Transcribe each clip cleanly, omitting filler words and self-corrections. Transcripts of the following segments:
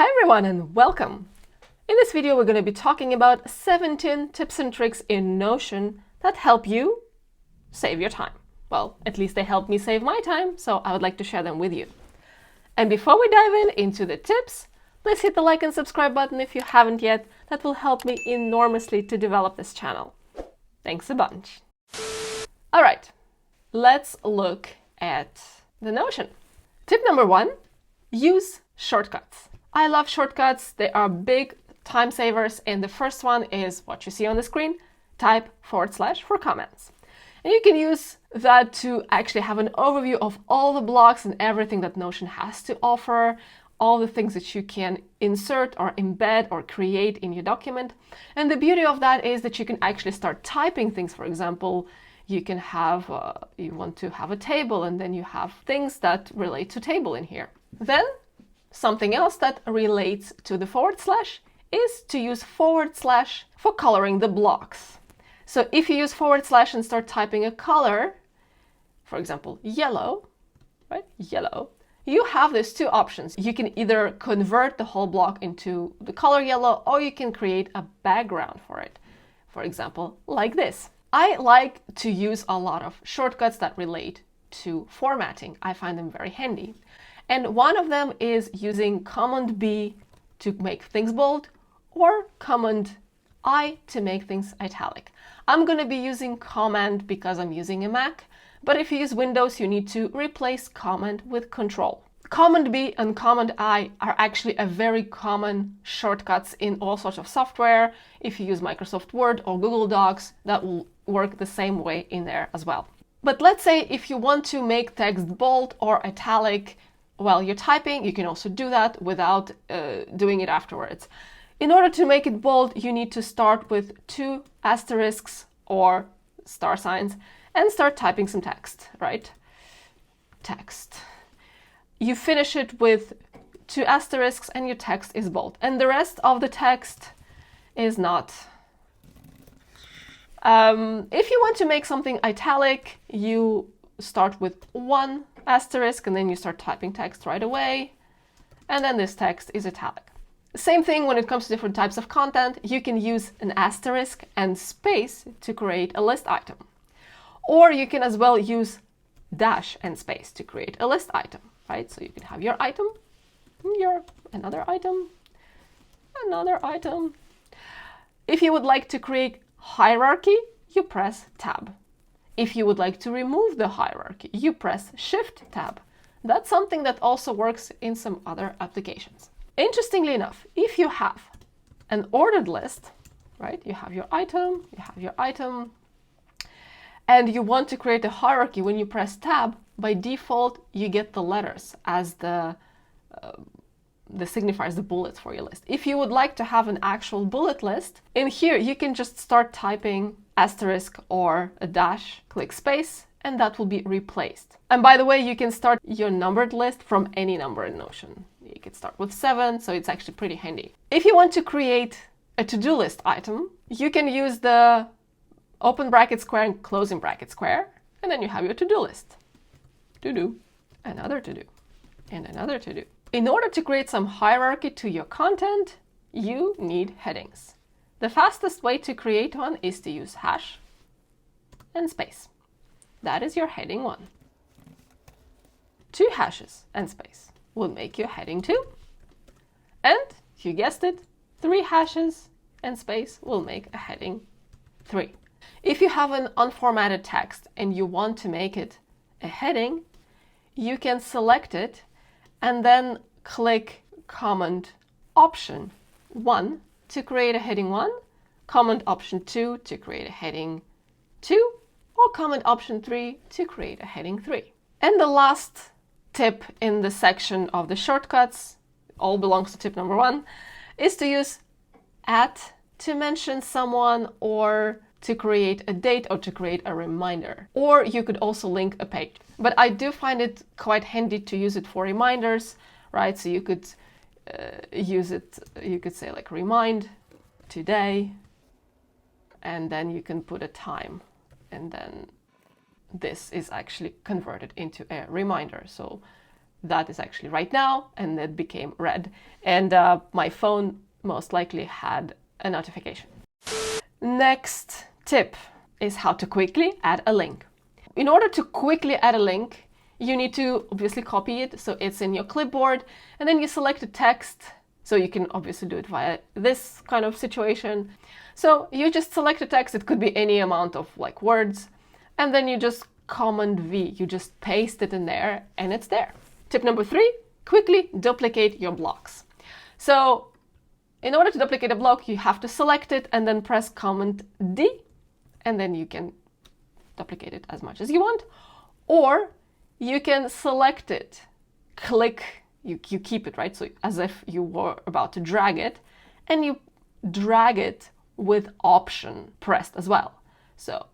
Hi everyone and welcome! In this video we're going to be talking about 17 tips and tricks in Notion that help you save your time. Well, at least they help me save my time, so I would like to share them with you. And before we dive into the tips, please hit the like and subscribe button if you haven't yet. That will help me enormously to develop this channel. Thanks a bunch! Alright, let's look at the Notion. Tip number 1, use shortcuts. I love shortcuts. They are big time savers, and the first one is what you see on the screen, type / for comments. And you can use that to actually have an overview of all the blocks and everything that Notion has to offer, all the things that you can insert or embed or create in your document. And the beauty of that is that you can actually start typing things. For example, you can have, you want to have a table, and then you have things that relate to table in here. Then something else that relates to the / is to use / for coloring the blocks. So if you use / and start typing a color, for example, yellow, right? Yellow, you have these two options. You can either convert the whole block into the color yellow, or you can create a background for it. For example, like this. I like to use a lot of shortcuts that relate to formatting. I find them very handy. And one of them is using cmd+b to make things bold, or cmd+i to make things italic. I'm going to be using command because I'm using a Mac, but if you use Windows, you need to replace command with control. Cmd+b and cmd+i are actually a very common shortcuts in all sorts of software. If you use Microsoft Word or Google Docs, that will work the same way in there as well. But let's say if you want to make text bold or italic while you're typing, you can also do that without doing it afterwards. In order to make it bold, you need to start with 2 asterisks or star signs and start typing some text, right? Text. You finish it with 2 asterisks and your text is bold. And the rest of the text is not. If you want to make something italic, you start with 1 asterisk and then you start typing text right away, and then this text is italic. Same thing when it comes to different types of content. You can use an asterisk and space to create a list item, or you can as well use dash and space to create a list item, right? So you can have your item, your another item, another item. If you would like to create hierarchy, you press tab. If you would like to remove the hierarchy, you press shift+tab. That's something that also works in some other applications. Interestingly enough, if you have an ordered list, right, you have your item, and you want to create a hierarchy, when you press tab, by default, you get the letters as the signifiers, the bullets for your list. If you would like to have an actual bullet list, in here, you can just start typing asterisk or a dash, click space, and that will be replaced. And by the way, you can start your numbered list from any number in Notion. You can start with 7, so it's actually pretty handy. If you want to create a to-do list item, you can use the open bracket square and closing bracket square, and then you have your to-do list. To-do, another to-do, and another to-do. In order to create some hierarchy to your content, you need headings. The fastest way to create one is to use hash and space. That is your heading 1. 2 hashes and space will make your heading 2. And, you guessed it, 3 hashes and space will make a heading 3. If you have an unformatted text and you want to make it a heading, you can select it and then click Command-Option 1 to create a heading 1, Command-Option 2 to create a heading 2, or Command-Option 3 to create a heading 3. And the last tip in the section of the shortcuts, all belongs to tip number 1, is to use @ to mention someone, or to create a date, or to create a reminder. Or you could also link a page. But I do find it quite handy to use it for reminders, right? So you could use it, you could say like remind today, and then you can put a time, and then this is actually converted into a reminder. So that is actually right now, and it became red. And my phone most likely had a notification. Next tip is how to quickly add a link. In order to quickly add a link, you need to obviously copy it so it's in your clipboard, and then you select a text. So you can obviously do it via this kind of situation. So you just select a text, it could be any amount of like words, and then you just Command V, you just paste it in there and it's there. Tip number 3, quickly duplicate your blocks. So in order to duplicate a block, you have to select it and then press Command D, and then you can duplicate it as much as you want. Or you can select it, click, you keep it, right? So as if you were about to drag it, and you drag it with Option pressed as well. So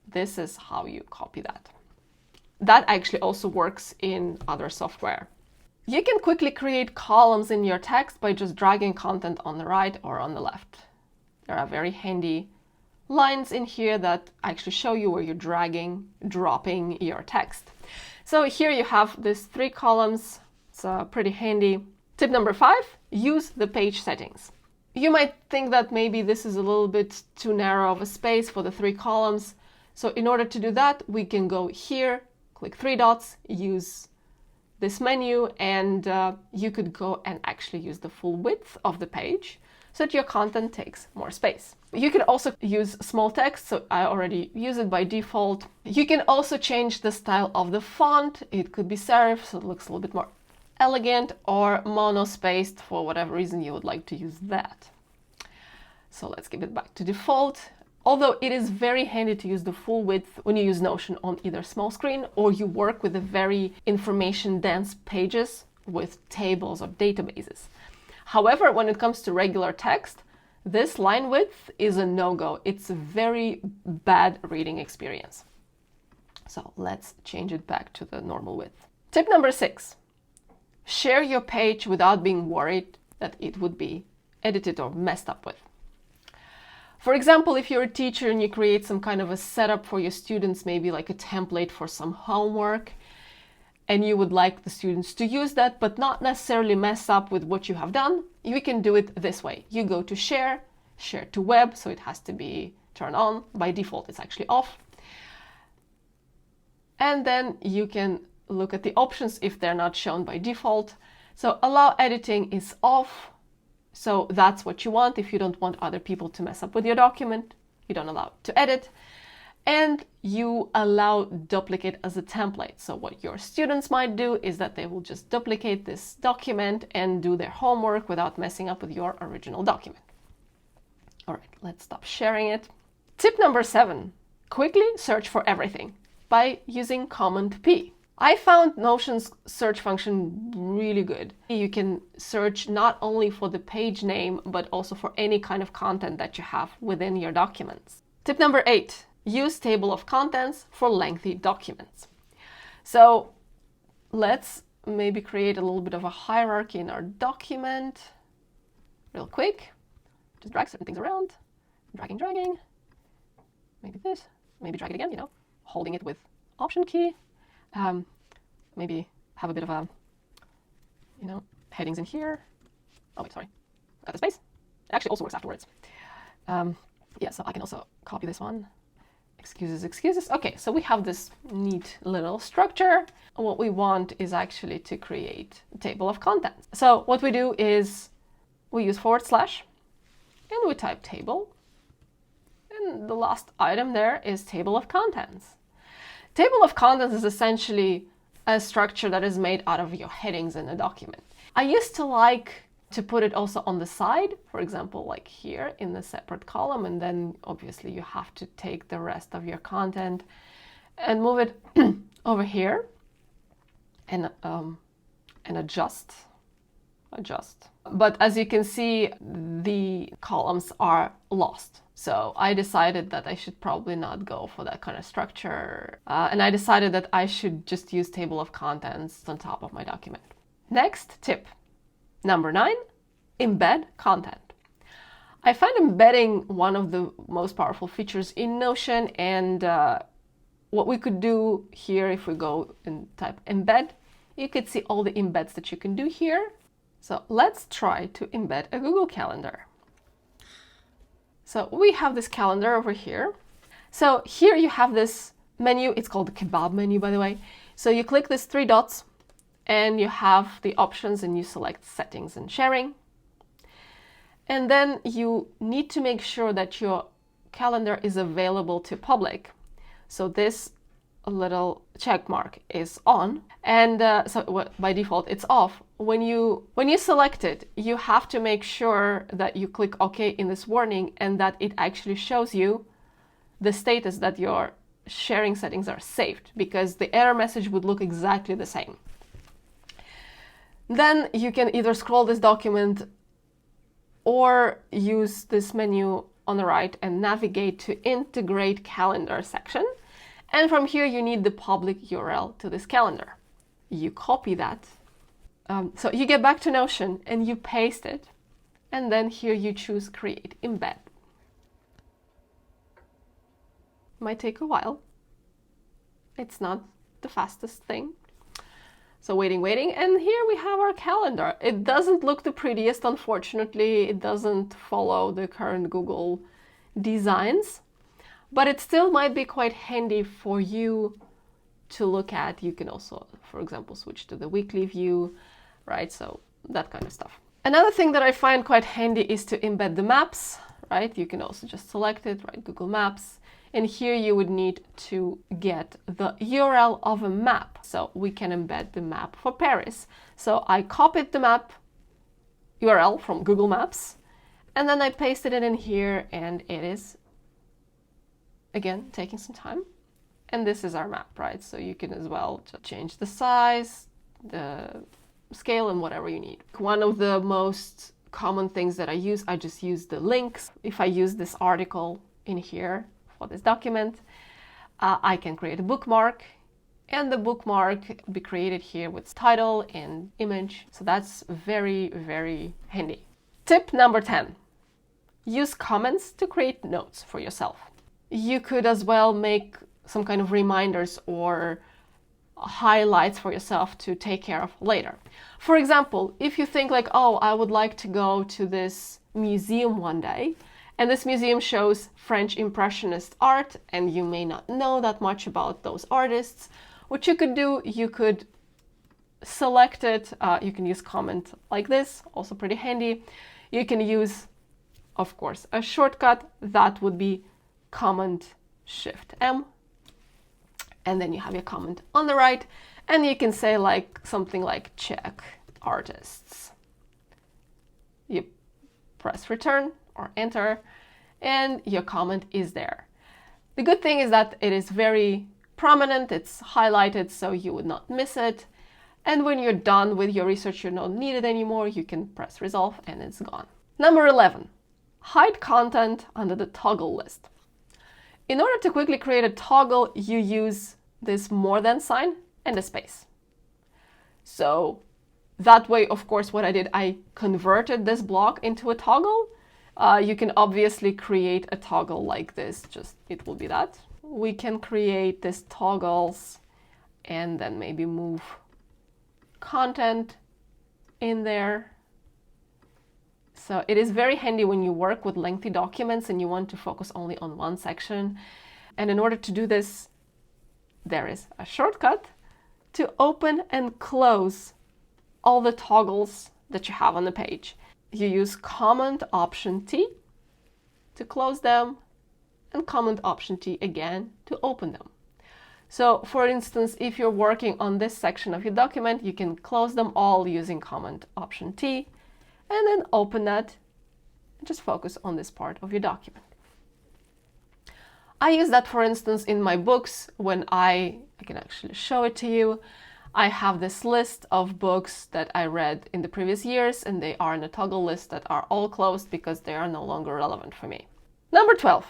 this is how you copy that. That actually also works in other software. You can quickly create columns in your text by just dragging content on the right or on the left. There are very handy lines in here that actually show you where you're dragging, dropping your text. So here you have these 3 columns. It's pretty handy. Tip number 5, use the page settings. You might think that maybe this is a little bit too narrow of a space for the 3 columns. So in order to do that, we can go here, click 3 dots, use this menu, and you could go and actually use the full width of the page so that your content takes more space. You can also use small text, so I already use it by default. You can also change the style of the font. It could be serif, so it looks a little bit more elegant, or monospaced for whatever reason you would like to use that. So let's give it back to default. Although it is very handy to use the full width when you use Notion on either small screen or you work with the very information-dense pages with tables or databases. However, when it comes to regular text, this line width is a no-go. It's a very bad reading experience. So let's change it back to the normal width. Tip number 6, share your page without being worried that it would be edited or messed up with. For example, if you're a teacher and you create some kind of a setup for your students, maybe like a template for some homework, and you would like the students to use that, but not necessarily mess up with what you have done, you can do it this way. You go to share, share to web, so it has to be turned on. By default, it's actually off. And then you can look at the options if they're not shown by default. So allow editing is off. So that's what you want. If you don't want other people to mess up with your document, you don't allow it to edit. And you allow duplicate as a template. So what your students might do is that they will just duplicate this document and do their homework without messing up with your original document. All right, let's stop sharing it. Tip number 7, quickly search for everything by using Command P. I found Notion's search function really good. You can search not only for the page name, but also for any kind of content that you have within your documents. Tip number 8, use table of contents for lengthy documents. So let's maybe create a little bit of a hierarchy in our document real quick. Just drag certain things around, dragging, maybe this, maybe drag it again, holding it with Option key. Maybe have a bit of a, headings in here. Oh wait, sorry, got the space. It actually also works afterwards. Yeah, so I can also copy this one. Excuses. Okay, so we have this neat little structure. What we want is actually to create a table of contents. So what we do is we use / and we type table. And the last item there is table of contents. Table of contents is essentially a structure that is made out of your headings in a document. I used to like to put it also on the side, for example, like here in the separate column, and then obviously you have to take the rest of your content and move it over here and adjust. But as you can see, the columns are lost. So I decided that I should probably not go for that kind of structure. And I decided that I should just use table of contents on top of my document. Next tip, number 9, embed content. I find embedding one of the most powerful features in Notion, and what we could do here, if we go and type embed, you could see all the embeds that you can do here. So let's try to embed a Google Calendar. So we have this calendar over here. So here you have this menu. It's called the kebab menu, by the way. So you click these three dots and you have the options and you select settings and sharing. And then you need to make sure that your calendar is available to public. So this little check mark is on, and by default it's off. When you select it, you have to make sure that you click OK in this warning and that it actually shows you the status that your sharing settings are saved, because the error message would look exactly the same. Then you can either scroll this document or use this menu on the right and navigate to integrate calendar section. And from here, you need the public URL to this calendar. You copy that. So you get back to Notion and you paste it. And then here you choose Create Embed. Might take a while. It's not the fastest thing. So waiting. And here we have our calendar. It doesn't look the prettiest, unfortunately. It doesn't follow the current Google designs. But it still might be quite handy for you to look at. You can also, for example, switch to the weekly view, right? So that kind of stuff. Another thing that I find quite handy is to embed the maps, right? You can also just select it, right? Google Maps. And here you would need to get the URL of a map. So we can embed the map for Paris. So I copied the map URL from Google Maps, and then I pasted it in here, and it is, again, taking some time. And this is our map, right? So you can as well just change the size, the scale, and whatever you need. One of the most common things that I just use the links. If I use this article in here for this document, I can create a bookmark, and the bookmark will be created here with title and image. So that's very, very handy. Tip number 10, use comments to create notes for yourself. You could as well make some kind of reminders or highlights for yourself to take care of later. For example, if you think like, oh, I would like to go to this museum one day, and this museum shows French Impressionist art, and you may not know that much about those artists, what you could do, you could select it. You can use comment like this, also pretty handy. You can use, of course, a shortcut that would be Command Shift M, and then you have your comment on the right, and you can say like something like check artists. You press return or enter, and your comment is there. The good thing is that it is very prominent, it's highlighted, so you would not miss it. And when you're done with your research, you're not needed anymore, you can press resolve and it's gone. Number 11, hide content under the toggle list. In order to quickly create a toggle, you use this more than sign and a space. So that way, of course, what I did, I converted this block into a toggle. You can obviously create a toggle like this, just it will be that. We can create these toggles and then maybe move content in there. So it is very handy when you work with lengthy documents and you want to focus only on one section. And in order to do this, there is a shortcut to open and close all the toggles that you have on the page. You use Command Option T to close them and Command Option T again to open them. So for instance, if you're working on this section of your document, you can close them all using Command Option T and then open that and just focus on this part of your document. I use that, for instance, in my books when I can actually show it to you. I have this list of books that I read in the previous years, and they are in a toggle list that are all closed because they are no longer relevant for me. Number 12,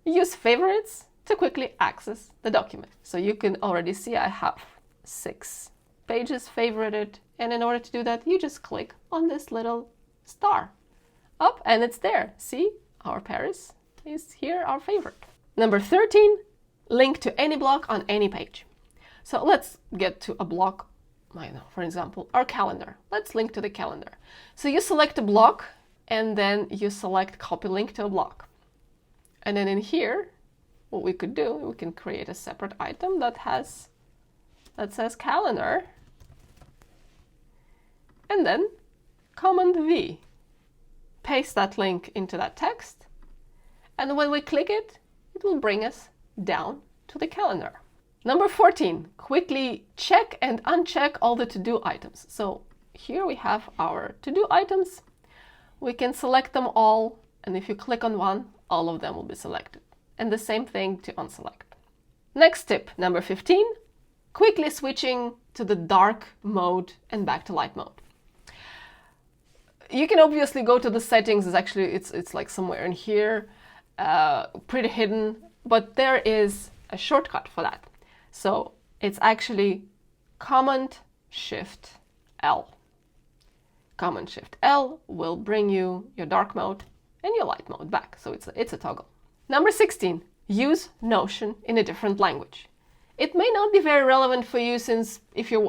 use favorites to quickly access the document. So you can already see I have 6 pages favorited, and in order to do that, you just click on this little star up and it's there. See, our Paris is here, our favorite. Number 13, link to any block on any page. So let's get to a block, for example, our calendar. Let's link to the calendar. So you select a block and then you select copy link to a block. And then in here, what we could do, we can create a separate item that says calendar, and then Command V, paste that link into that text, and when we click it, it will bring us down to the calendar. Number 14, quickly check and uncheck all the to-do items. So here we have our to-do items. We can select them all, and if you click on one, all of them will be selected. And the same thing to unselect. Next tip, number 15, quickly switching to the dark mode and back to light mode. You can obviously go to the settings. It's like somewhere in here, pretty hidden, but there is a shortcut for that. So it's actually Command Shift L. Command Shift L will bring you your dark mode and your light mode back. So it's a toggle. Number 16, use Notion in a different language. It may not be very relevant for you since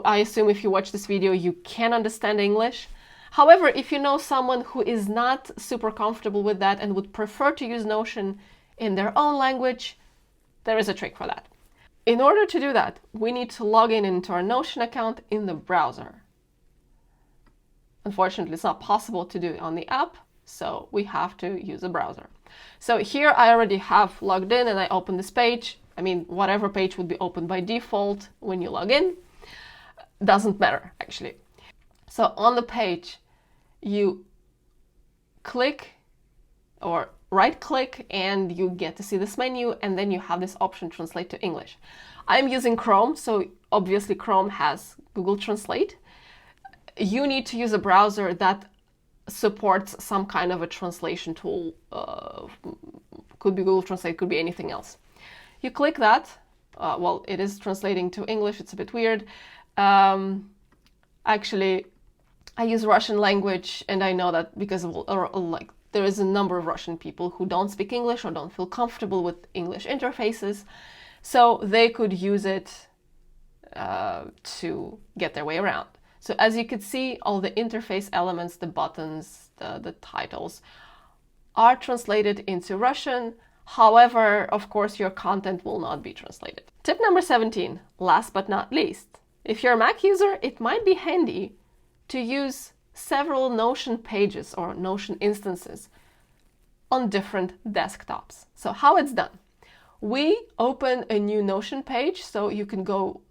I assume if you watch this video, you can understand English. However, if you know someone who is not super comfortable with that and would prefer to use Notion in their own language, there is a trick for that. In order to do that, we need to log in into our Notion account in the browser. Unfortunately, it's not possible to do it on the app, so we have to use a browser. So here I already have logged in and I open this page. I mean, whatever page would be open by default when you log in, doesn't matter actually. So on the page, you click or right click and you get to see this menu, and then you have this option translate to English. I'm using Chrome, so obviously Chrome has Google Translate. You need to use a browser that supports some kind of a translation tool. Could be Google Translate, could be anything else. You click that. Well, it is translating to English. It's a bit weird. Actually, I use Russian language, and I know that because of there is a number of Russian people who don't speak English or don't feel comfortable with English interfaces, so they could use it to get their way around. So as you could see, all the interface elements, the buttons, the titles are translated into Russian. However, of course, your content will not be translated. Tip number 17, last but not least. If you're a Mac user, it might be handy to use several Notion pages or Notion instances on different desktops. So how it's done. We open a new Notion page, so you can go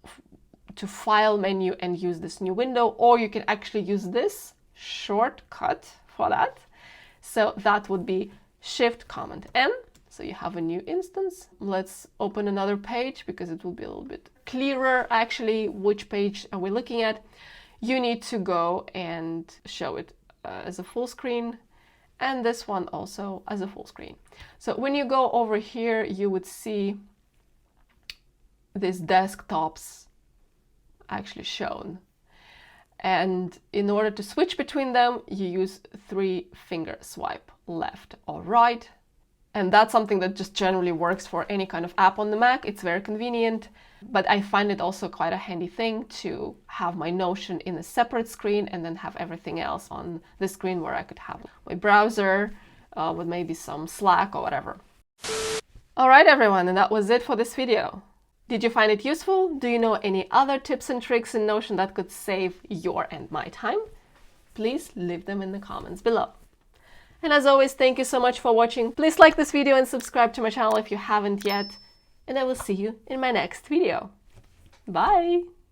to File menu and use this new window, or you can actually use this shortcut for that. So that would be Shift-Command-N. So you have a new instance. Let's open another page because it will be a little bit clearer actually which page are we looking at. You need to go and show it as a full screen, and this one also as a full screen. So when you go over here, you would see these desktops actually shown. And in order to switch between them, you use 3-finger swipe, left or right. And that's something that just generally works for any kind of app on the Mac. It's very convenient, but I find it also quite a handy thing to have my Notion in a separate screen and then have everything else on the screen where I could have my browser with maybe some Slack or whatever. All right, everyone, and that was it for this video. Did you find it useful? Do you know any other tips and tricks in Notion that could save your and my time? Please leave them in the comments below. And as always, thank you so much for watching. Please like this video and subscribe to my channel if you haven't yet. And I will see you in my next video. Bye!